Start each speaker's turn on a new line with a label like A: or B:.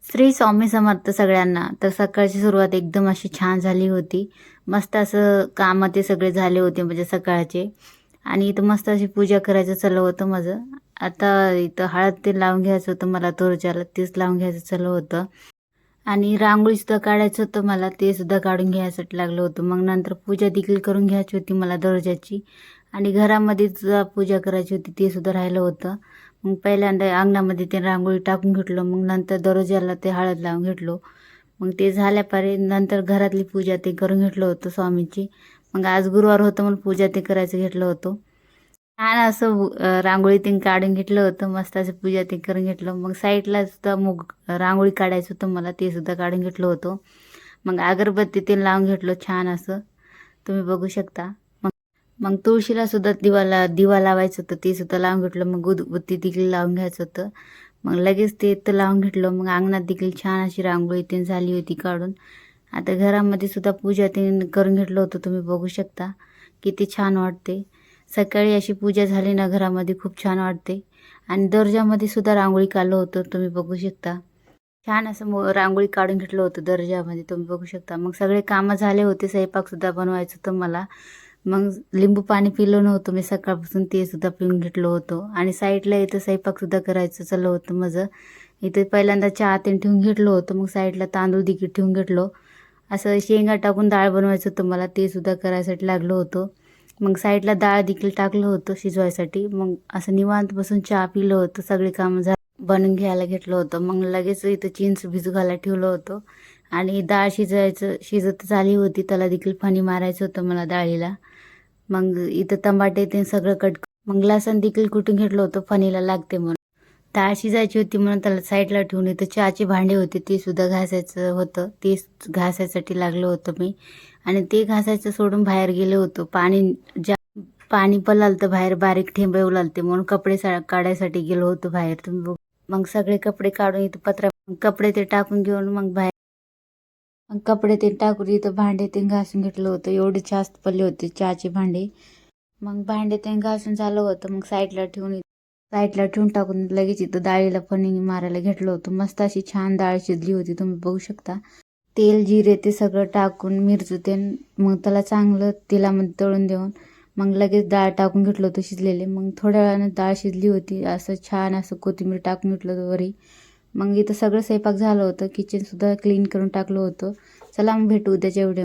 A: श्री स्वामी समर्थ सगळ्यांना. तर सकाळची सुरुवात एकदम अशी छान झाली होती. मस्त असं कामं ते सगळे झाले होते म्हणजे सकाळचे. आणि इथं मस्त अशी पूजा करायचं चालू होतं माझं. आता इथं हळद ते लावून घ्यायचं होतं मला तोरच्याला, तेच लावून घ्यायचं चालू होतं. आणि रांगोळी सुद्धा काढायचं होतं मला, ते सुद्धा काढून घ्यायसाठी लागलं होतं. मग नंतर पूजा देखील करून घ्यायची होती मला दररोजाची. आणि घरामध्ये सुद्धा पूजा करायची होती, ते सुद्धा राहिलं होतं. मग पहिल्यांदा अंगणामध्ये ते रांगोळी टाकून घेतलं, मग नंतर दरवाजाला ते हळद लावून घेतलो. मग ते झाल्यापारे नंतर घरातली पूजा ते करून घेतलं होतं स्वामींची. मग आज गुरुवार होतं, मला पूजा ते करायचं घेतलं होतं. छान असं रांगोळी ते काढून घेतलं होतं, मस्त असं पूजा ते करून घेतलं. मग साईडला सुद्धा रांगोळी काढायचं होतं मला, ते सुद्धा काढून घेतलं होतं. मग अगरबत्ती ते लावून घेतलं छान असं, तुम्ही बघू शकता. मग तुळशीला सुद्धा दिवा लावायचं होतं, ते सुद्धा लावून घेतलं. मग उदबत्ती देखील लावून घ्यायचं होतं. मग लगेच ते तर लावून घेतलं. मग अंगणात देखील छान अशी रांगोळी ते झाली होती काढून. आता घरामध्ये सुद्धा पूजा ते करून घेतलं होतं, तुम्ही बघू शकता किती छान वाटते. सकाळी अशी पूजा झाली ना घरामध्ये खूप छान वाटते. आणि दर्जामध्ये सुद्धा रांगोळी काढलं होतं, तुम्ही बघू शकता. छान असं रांगोळी काढून घेतलं होतं दर्जामध्ये, तुम्ही बघू शकता. मग सगळे कामं झाले होते, स्वयंपाकसुद्धा बनवायचं होतं मला. मग लिंबू पाणी पिलं नव्हतं मी सकाळपासून, ते सुद्धा पिऊन घेतलं होतं. आणि साईडला इथं स्वयंपाकसुद्धा करायचं चाललं होतं माझं. इथे पहिल्यांदा चहा ते ठेवून घेतलं होतं, मग साईडला तांदूळ देखील ठेवून घेतलं. असं शेंगा टाकून डाळ बनवायचं होतं मला, ते सुद्धा करायसाठी लागलं होतं. मग साईडला डाळ देखील टाकलं होतं शिजवायसाठी. मग असं निवांत बसून चहा पिलं होतं, सगळे कामं बनवून घ्यायला घेतलं होतं. मग लगेच इथं चिंच भिजू घालायला ठेवलं होतं. आणि डाळ शिजत झाली होती, त्याला देखील फणी मारायचं होतं मला डाळीला. मग इथं टमाटे ते सगळं मग लसण देखील कुटून घेतलं होतं, फणीला लागते म्हणून. डाळ शिजायची होती म्हणून त्याला साईडला ठेवून इथं चहाचे भांडे होते, ते सुद्धा घासायचं होतं, ते घासायसाठी लागलं होतं मी. आणि ते घासायचं सोडून बाहेर गेले होतो. पाणी पळालं बाहेर, बारीक ठेंब येऊ लागते म्हणून कपडे काढायसाठी गेलो होतो बाहेर, तुम्ही बघू. मग सगळे कपडे काढून इथं कपडे ते टाकून घेऊन मग बाहेर कपडे ते टाकून इथं भांडे ते घासून घेतलं होतं. एवढे जास्त पडले होते चहाचे भांडे. मग भांडे ते घासून झालं होतं. मग साईडला ठेवून टाकून लगेच इथं डाळीला फणी मारायला घेतलं होतं. मस्त अशी छान डाळ शिजली होती, तुम्ही बघू शकता. तेल जिरे ते सगळं टाकून मिरची ते मग त्याला चांगलं तेलामध्ये तळून देऊन मग लगेच डाळ टाकून घेतलं होतं शिजलेले. मग थोड्या वेळानं डाळ शिजली होती, असं छान असं कोथिंबीर टाकून घेतलं होतं वरी. मग इथं सगळं स्वयंपाक झालं होतं, किचनसुद्धा क्लीन करून टाकलं होतं. चला मग भेटू उद्याच्या व्हिडिओ.